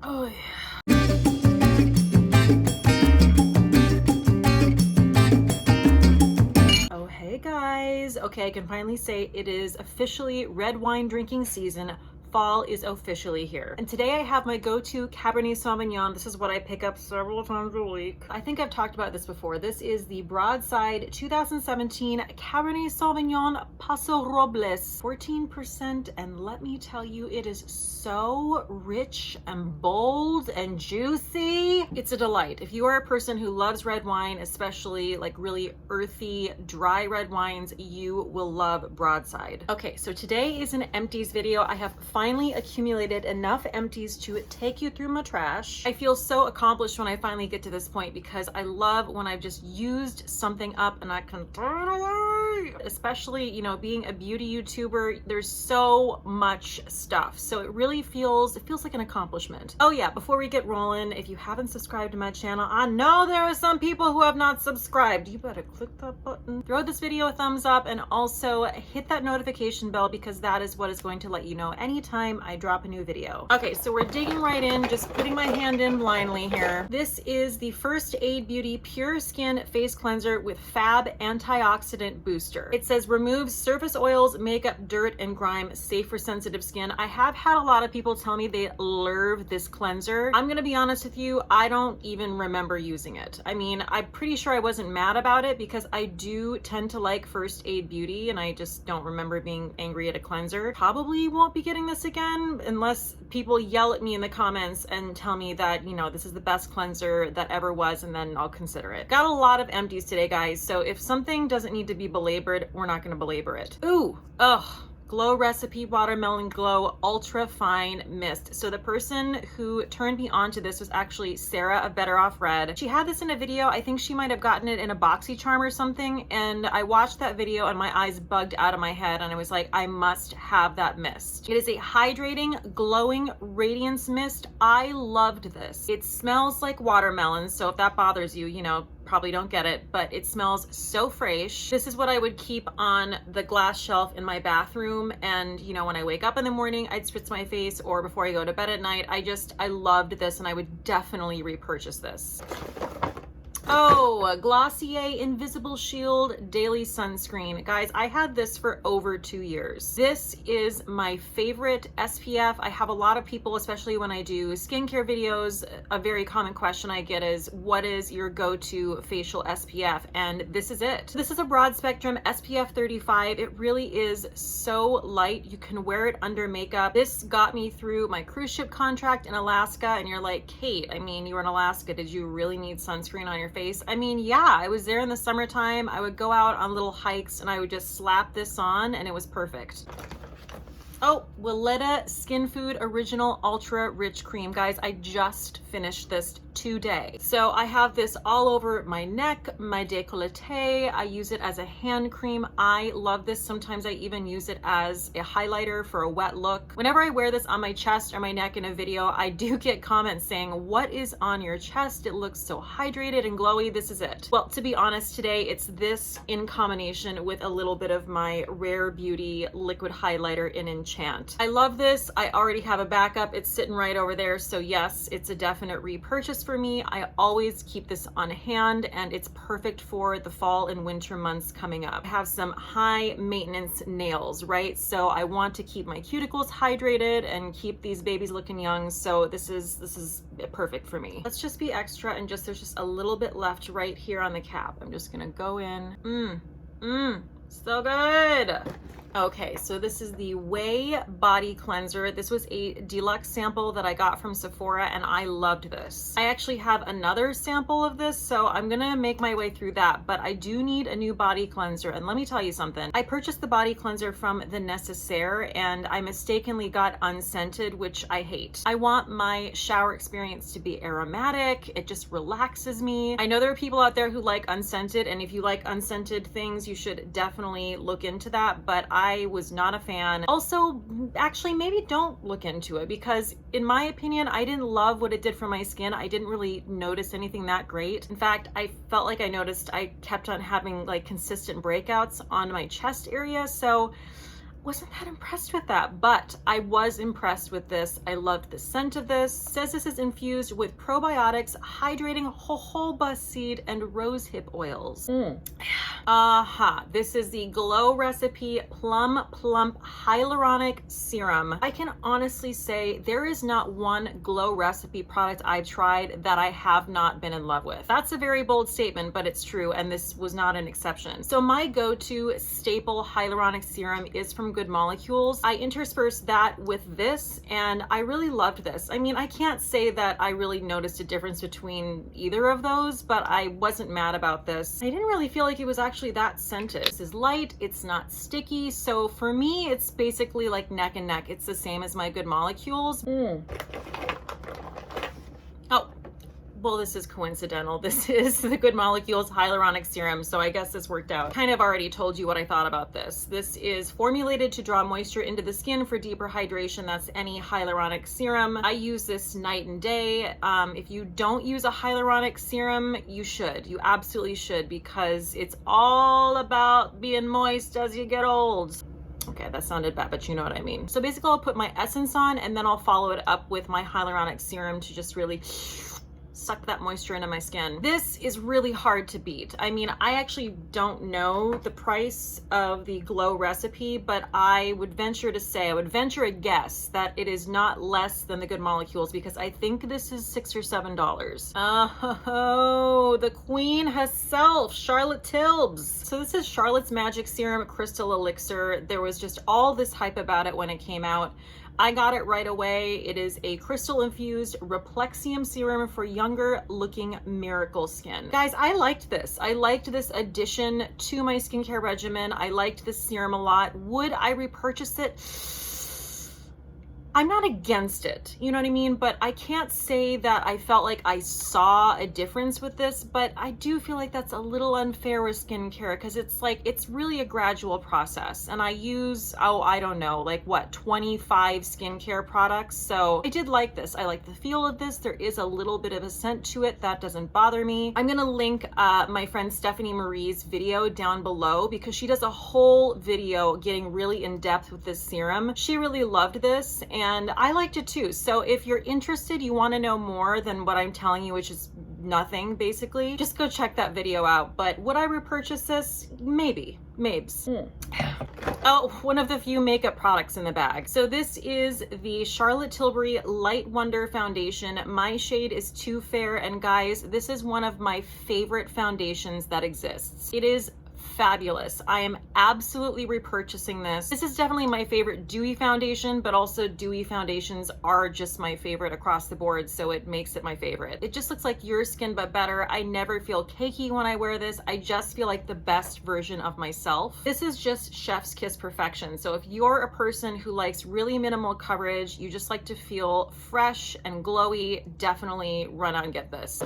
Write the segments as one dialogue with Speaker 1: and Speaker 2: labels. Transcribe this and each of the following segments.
Speaker 1: Oh yeah. Oh hey guys. Okay, I can finally say it is officially red wine drinking season. Fall is officially here. And today I have my go-to Cabernet Sauvignon. This is what I pick up several times a week. I think I've talked about this before. This is the Broadside 2017 Cabernet Sauvignon Paso Robles. 14%, and let me tell you, it is so rich and bold and juicy. It's a delight. If you are a person who loves red wine, especially like really earthy, dry red wines, you will love Broadside. Okay, so today is an empties video. I have finally accumulated enough empties to take you through my trash. I feel so accomplished when I finally get to this point because I love when I've just used something up and I can throw it away. Especially, you know, being a beauty YouTuber, there's so much stuff. So it really feels like an accomplishment. Oh yeah, before we get rolling, if you haven't subscribed to my channel, I know there are some people who have not subscribed. You better click that button. Throw this video a thumbs up and also hit that notification bell because that is what is going to let you know anytime I drop a new video. Okay, so we're digging right in, just putting my hand in blindly here. This is the First Aid Beauty Pure Skin Face Cleanser with Fab Antioxidant Booster. It says removes surface oils, makeup, dirt, and grime, safe for sensitive skin. I have had a lot of people tell me they love this cleanser. I'm gonna be honest with you, I don't even remember using it. I mean, I'm pretty sure I wasn't mad about it because I do tend to like First Aid Beauty and I just don't remember being angry at a cleanser. Probably won't be getting this again unless people yell at me in the comments and tell me that, you know, this is the best cleanser that ever was, and then I'll consider it. Got a lot of empties today, guys, so if something doesn't need to be belabored, we're not gonna belabor it. Ooh, ugh. Glow Recipe Watermelon Glow Ultra Fine Mist. So the person who turned me on to this was actually Sarah of Better Off Red. She had this in a video. I think she might have gotten it in a BoxyCharm or something. And I watched that video and my eyes bugged out of my head. And I was like, I must have that mist. It is a hydrating, glowing radiance mist. I loved this. It smells like watermelon. So if that bothers you, you know, probably don't get it, but it smells so fresh. This is what I would keep on the glass shelf in my bathroom, and you know, when I wake up in the morning I'd spritz my face, or before I go to bed at night. I loved this and I would definitely repurchase this. Oh, Glossier Invisible Shield Daily Sunscreen. Guys, I had this for over 2 years. This is my favorite SPF. I have a lot of people, especially when I do skincare videos, a very common question I get is, what is your go-to facial SPF? And this is it. This is a broad spectrum SPF 35. It really is so light. You can wear it under makeup. This got me through my cruise ship contract in Alaska, and you're like, Kate, I mean, you were in Alaska. Did you really need sunscreen on your face? I mean, yeah, I was there in the summertime. I would go out on little hikes and I would just slap this on and it was perfect. Oh, Willetta Skin Food Original Ultra Rich Cream. Guys, I just finished this today. So I have this all over my neck, my décolleté. I use it as a hand cream. I love this. Sometimes I even use it as a highlighter for a wet look. Whenever I wear this on my chest or my neck in a video, I do get comments saying, what is on your chest? It looks so hydrated and glowy. This is it. Well, to be honest, today it's this in combination with a little bit of my Rare Beauty liquid highlighter in Enchant. I love this. I already have a backup. It's sitting right over there. So yes, it's a definite repurchase for me. I always keep this on hand and it's perfect for the fall and winter months coming up. I have some high maintenance nails, right? So I want to keep my cuticles hydrated and keep these babies looking young. So this is perfect for me. Let's just be extra and there's just a little bit left right here on the cap. I'm just gonna go in. So good. Okay, so this is the Way Body Cleanser. This was a deluxe sample that I got from Sephora and I loved this. I actually have another sample of this, so I'm gonna make my way through that, but I do need a new body cleanser. And let me tell you something. I purchased the body cleanser from The Necessaire and I mistakenly got unscented, which I hate. I want my shower experience to be aromatic. It just relaxes me. I know there are people out there who like unscented, and if you like unscented things, you should definitely look into that, but I was not a fan. Also, actually, maybe don't look into it because in my opinion, I didn't love what it did for my skin. I didn't really notice anything that great. In fact, I felt like I kept on having like consistent breakouts on my chest area. So wasn't that impressed with that, but I was impressed with this. I loved the scent of this. It says this is infused with probiotics, hydrating jojoba seed, and rosehip oils. This is the Glow Recipe Plum Plump Hyaluronic Serum. I can honestly say there is not one Glow Recipe product I've tried that I have not been in love with. That's a very bold statement, but it's true, and this was not an exception. So my go-to staple hyaluronic serum is from Good Molecules. I interspersed that with this, and I really loved this. I mean, I can't say that I really noticed a difference between either of those, but I wasn't mad about this. I didn't really feel like it was actually that scented. This is light, it's not sticky, so for me, it's basically like neck and neck. It's the same as my Good Molecules. Oh, well, this is coincidental. This is the Good Molecules Hyaluronic Serum, so I guess this worked out. Kind of already told you what I thought about this. This is formulated to draw moisture into the skin for deeper hydration. That's any hyaluronic serum. I use this night and day. If you don't use a hyaluronic serum, you should. You absolutely should, because it's all about being moist as you get old. Okay, that sounded bad, but you know what I mean. So basically I'll put my essence on, and then I'll follow it up with my hyaluronic serum to just really suck that moisture into my skin. This is really hard to beat. I mean, I actually don't know the price of the Glow Recipe, but I would venture a guess that it is not less than the Good Molecules, because I think this is $6 or $7. Oh, the queen herself, Charlotte Tilbury. So this is Charlotte's Magic Serum Crystal Elixir. There was just all this hype about it when it came out. I got it right away. It is a crystal infused Replexium serum for younger looking miracle skin. Guys, I liked this. I liked this addition to my skincare regimen. I liked this serum a lot. Would I repurchase it? I'm not against it, you know what I mean? But I can't say that I felt like I saw a difference with this, but I do feel like that's a little unfair with skincare, because it's like, it's really a gradual process. And I use, I don't know, like what, 25 skincare products. So I did like this. I like the feel of this. There is a little bit of a scent to it. That doesn't bother me. I'm gonna link my friend Stephanie Marie's video down below, because she does a whole video getting really in depth with this serum. She really loved this, and I liked it too. So if you're interested, you want to know more than what I'm telling you, which is nothing basically, just go check that video out. But would I repurchase this? Maybe. Mabes. Oh, one of the few makeup products in the bag. So this is the Charlotte Tilbury Light Wonder Foundation. My shade is Too Fair, and guys, this is one of my favorite foundations that exists. It is fabulous. I am absolutely repurchasing this. This is definitely my favorite dewy foundation, but also dewy foundations are just my favorite across the board, so it makes it my favorite. It just looks like your skin, but better. I never feel cakey when I wear this. I just feel like the best version of myself. This is just chef's kiss perfection. So if you're a person who likes really minimal coverage, you just like to feel fresh and glowy, definitely run out and get this.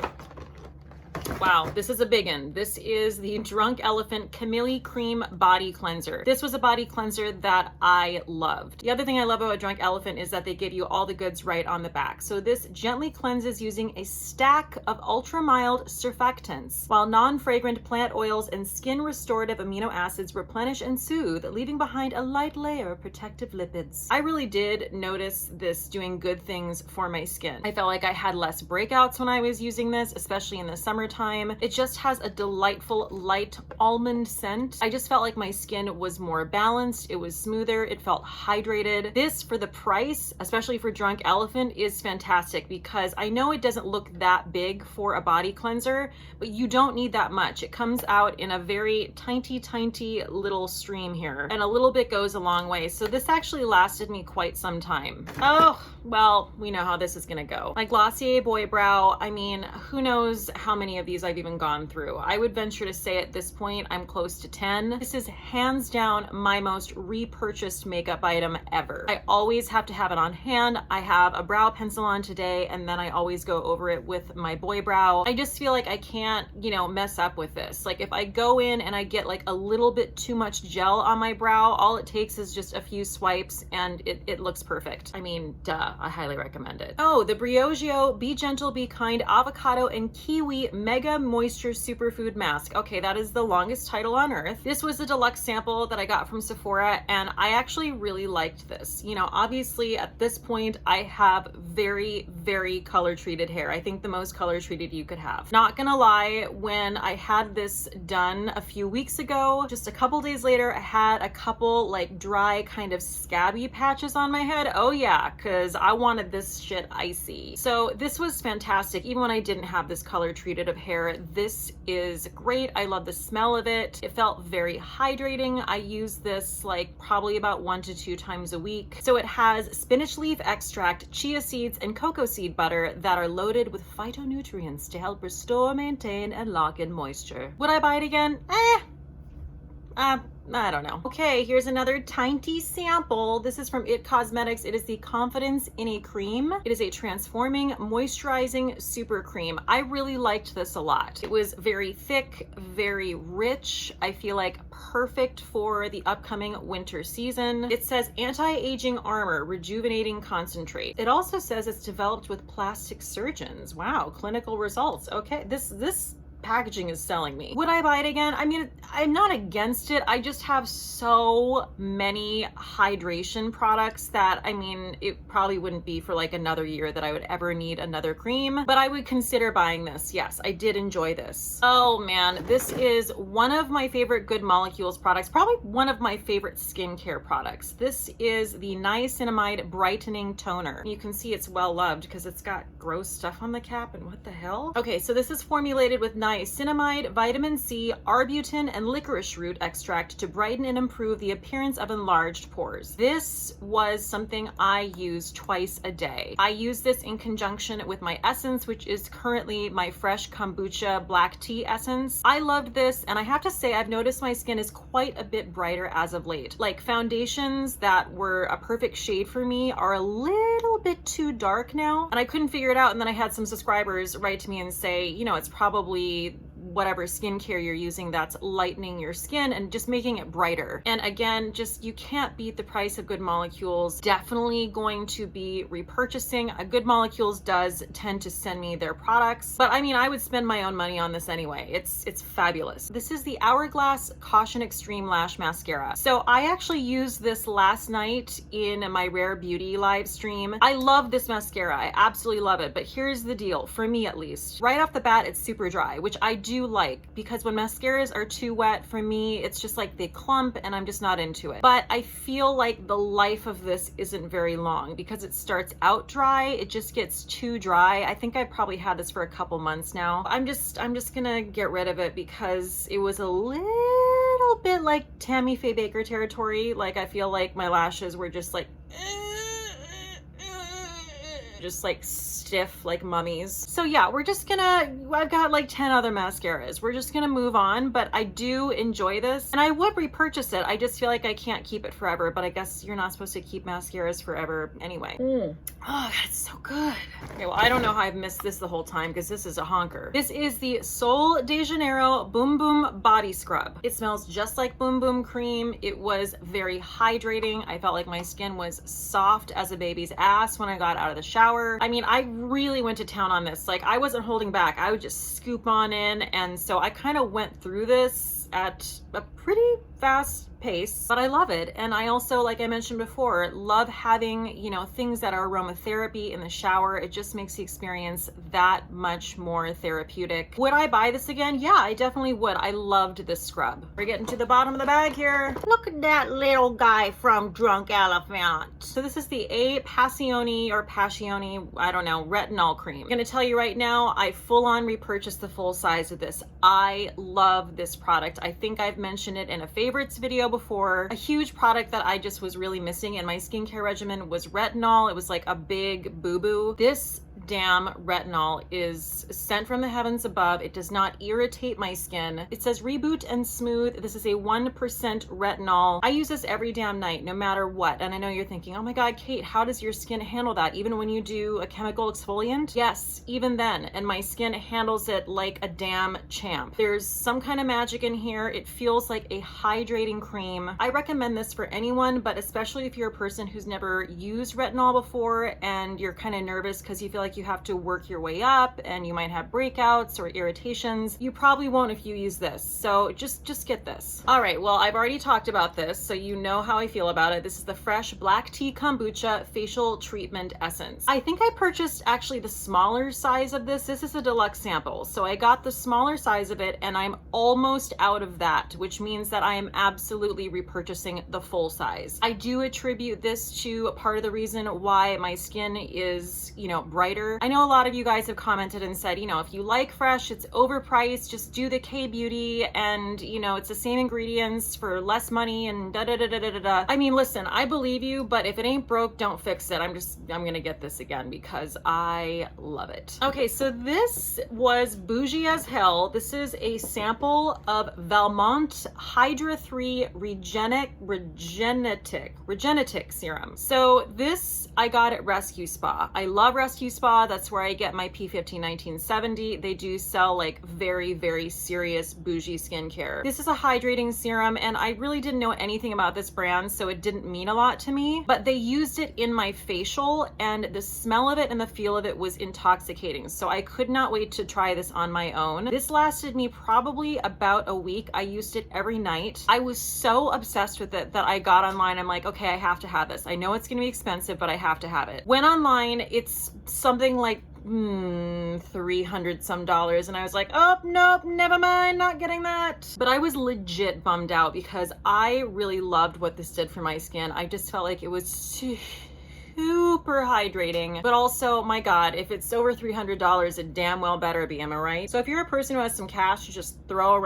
Speaker 1: Wow, this is a big one. This is the Drunk Elephant Camille Cream Body Cleanser. This was a body cleanser that I loved. The other thing I love about Drunk Elephant is that they give you all the goods right on the back. So this gently cleanses using a stack of ultra mild surfactants, while non-fragrant plant oils and skin restorative amino acids replenish and soothe, leaving behind a light layer of protective lipids. I really did notice this doing good things for my skin. I felt like I had less breakouts when I was using this, especially in the summertime. It just has a delightful light almond scent. I just felt like my skin was more balanced. It was smoother. It felt hydrated. This, for the price, especially for Drunk Elephant, is fantastic, because I know it doesn't look that big for a body cleanser, but you don't need that much. It comes out in a very tiny little stream here, and a little bit goes a long way. So this actually lasted me quite some time. Oh, well, we know how this is gonna go. My Glossier Boy Brow, I mean, who knows how many of these I've even gone through. I would venture to say at this point I'm close to 10. This is hands down my most repurchased makeup item ever. I always have to have it on hand. I have a brow pencil on today, and then I always go over it with my Boy Brow. I just feel like I can't, you know, mess up with this. Like if I go in and I get like a little bit too much gel on my brow, all it takes is just a few swipes and it looks perfect. I mean, duh, I highly recommend it. Oh, the Briogeo Be Gentle, Be Kind Avocado and Kiwi Mega Moisture Superfood Mask. Okay, that is the longest title on earth. This was a deluxe sample that I got from Sephora, and I actually really liked this. You know, obviously at this point, I have very, very color treated hair. I think the most color treated you could have. Not gonna lie, when I had this done a few weeks ago, just a couple days later, I had a couple like dry kind of scabby patches on my head. Oh yeah, because I wanted this shit icy. So this was fantastic. Even when I didn't have this color treated of hair, this is great. I love the smell of it. It felt very hydrating. I use this like probably about 1 to 2 times a week. So it has spinach leaf extract, chia seeds, and cocoa seed butter that are loaded with phytonutrients to help restore, maintain, and lock in moisture. Would I buy it again? I don't know. Okay, here's another tiny sample. This is from IT Cosmetics. It is the Confidence in a Cream. It is a transforming, moisturizing super cream. I really liked this a lot. It was very thick, very rich. I feel like perfect for the upcoming winter season. It says anti-aging armor, rejuvenating concentrate. It also says it's developed with plastic surgeons. Wow, clinical results. Okay, this packaging is selling me. Would I buy it again? I mean, I'm not against it. I just have so many hydration products that, I mean, it probably wouldn't be for like another year that I would ever need another cream, but I would consider buying this. Yes, I did enjoy this. Oh man, this is one of my favorite Good Molecules products, probably one of my favorite skincare products. This is the Niacinamide Brightening Toner. You can see it's well loved because it's got gross stuff on the cap, and what the hell? Okay, so this is formulated with niacinamide, vitamin C, arbutin, and licorice root extract to brighten and improve the appearance of enlarged pores. This was something I use twice a day. I use this in conjunction with my essence, which is currently my fresh kombucha black tea essence. I loved this, and I have to say I've noticed my skin is quite a bit brighter as of late. Like foundations that were a perfect shade for me are a little bit too dark now, and I couldn't figure it out, and then I had some subscribers write to me and say, you know, it's probably whatever skincare you're using that's lightening your skin and just making it brighter. And again, just you can't beat the price of Good Molecules. Definitely going to be repurchasing. Good Molecules does tend to send me their products, but I mean, I would spend my own money on this anyway. It's fabulous. This is the Hourglass Caution Extreme Lash Mascara. So I actually used this last night in my Rare Beauty live stream. I love this mascara. I absolutely love it, but here's the deal, for me at least. Right off the bat, it's super dry, which I do like, because when mascaras are too wet, for me, it's just like they clump and I'm just not into it. But I feel like the life of this isn't very long because it starts out dry, it just gets too dry. I think I've probably had this for a couple months now. I'm just gonna get rid of it because it was a little bit like Tammy Faye Baker territory. Like I feel like my lashes were just like stiff like mummies. So yeah, I've got like 10 other mascaras. We're just gonna move on, but I do enjoy this and I would repurchase it. I just feel like I can't keep it forever, but I guess you're not supposed to keep mascaras forever anyway. Oh God, it's so good. Okay, well, I don't know how I've missed this the whole time because this is a honker. This is the Sol de Janeiro Boom Boom Body Scrub. It smells just like Boom Boom cream. It was very hydrating. I felt like my skin was soft as a baby's ass when I got out of the shower. I mean, I really went to town on this. Like I wasn't holding back. I would just scoop on in. And so I kind of went through this at a pretty fast pace, but I love it. And I also, like I mentioned before, love having, you know, things that are aromatherapy in the shower. It just makes the experience that much more therapeutic. Would I buy this again? Yeah, I definitely would. I loved this scrub. We're getting to the bottom of the bag here. Look at that little guy from Drunk Elephant. So this is the A Passione or Passione, I don't know, retinol cream. I'm gonna tell you right now, I full on repurchased the full size of this. I love this product. I think I've mentioned it in a favorites video before. A huge product that I just was really missing in my skincare regimen was retinol. It was like a big boo-boo. This damn retinol is sent from the heavens above. It does not irritate my skin. It says reboot and smooth. This is a 1% retinol. I use this every damn night, no matter what. And I know you're thinking, oh my God, Cate, how does your skin handle that? Even when you do a chemical exfoliant? Yes, even then. And my skin handles it like a damn champ. There's some kind of magic in here. It feels like a hydrating cream. I recommend this for anyone, but especially if you're a person who's never used retinol before and you're kind of nervous because you feel like you have to work your way up and you might have breakouts or irritations. You probably won't if you use this. So just get this. All right, well, I've already talked about this, so you know how I feel about it. This is the Fresh Black Tea Kombucha Facial Treatment Essence. I think I purchased actually the smaller size of this. This is a deluxe sample. So I got the smaller size of it and I'm almost out of that, which means that I am absolutely repurchasing the full size. I do attribute this to part of the reason why my skin is, you know, brighter. I know a lot of you guys have commented and said, you know, if you like Fresh, it's overpriced, just do the K-Beauty and, you know, it's the same ingredients for less money and da da da da da da da. I mean, listen, I believe you, but if it ain't broke, don't fix it. I'm gonna get this again because I love it. Okay, so this was bougie as hell. This is a sample of Valmont Hydra 3 Regenetic Serum. So this I got at Rescue Spa. I love Rescue Spa. That's where I get my P15 1970. They do sell like very, very serious bougie skincare. This is a hydrating serum and I really didn't know anything about this brand, so it didn't mean a lot to me, but they used it in my facial and the smell of it and the feel of it was intoxicating. So I could not wait to try this on my own. This lasted me probably about a week. I used it every night. I was so obsessed with it that I got online. I'm like, okay, I have to have this. I know it's gonna be expensive, but I have to have it. Went online, it's something like $300 some, and I was like, oh nope, never mind, not getting that. But I was legit bummed out because I really loved what this did for my skin. I just felt like it was super hydrating, but also, my God, if it's over $300, it damn well better be, am I right? So if you're a person who has some cash to just throw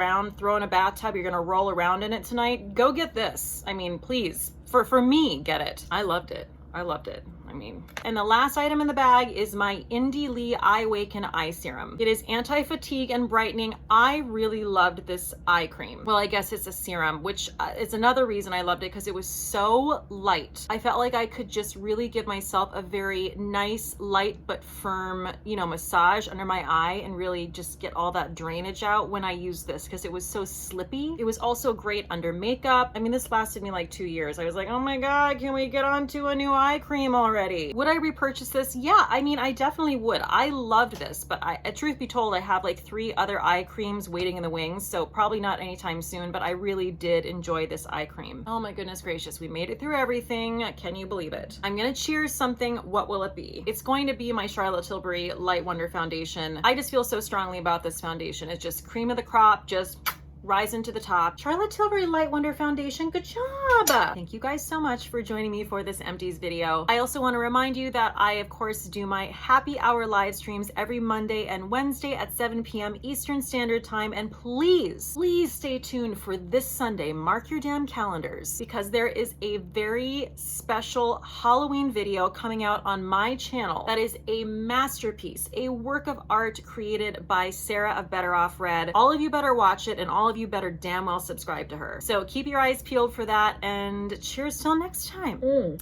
Speaker 1: in a bathtub, you're gonna roll around in it tonight, go get this. I mean, please, for me, get it. I loved it. I loved it. I mean, and the last item in the bag is my Indie Lee Eye Waken Eye Serum. It is anti-fatigue and brightening. I really loved this eye cream. Well, I guess it's a serum, which is another reason I loved it because it was so light. I felt like I could just really give myself a very nice, light but firm, you know, massage under my eye and really just get all that drainage out when I used this because it was so slippy. It was also great under makeup. I mean, this lasted me like 2 years. I was like, oh my God, can we get onto a new eye cream already? Would I repurchase this? Yeah, I mean, I definitely would. I loved this, but truth be told, I have like 3 other eye creams waiting in the wings, so probably not anytime soon, but I really did enjoy this eye cream. Oh my goodness gracious, we made it through everything. Can you believe it? I'm gonna cheers something. What will it be? It's going to be my Charlotte Tilbury Light Wonder foundation. I just feel so strongly about this foundation. It's just cream of the crop, just rising to the top. Charlotte Tilbury Light Wonder Foundation, good job! Thank you guys so much for joining me for this Empties video. I also want to remind you that I, of course, do my happy hour live streams every Monday and Wednesday at 7 p.m. Eastern Standard Time, and please stay tuned for this Sunday. Mark your damn calendars, because there is a very special Halloween video coming out on my channel that is a masterpiece, a work of art created by Sarah of Better Off Red. All of you better watch it, and all of you better damn well subscribe to her. So keep your eyes peeled for that, and cheers till next time.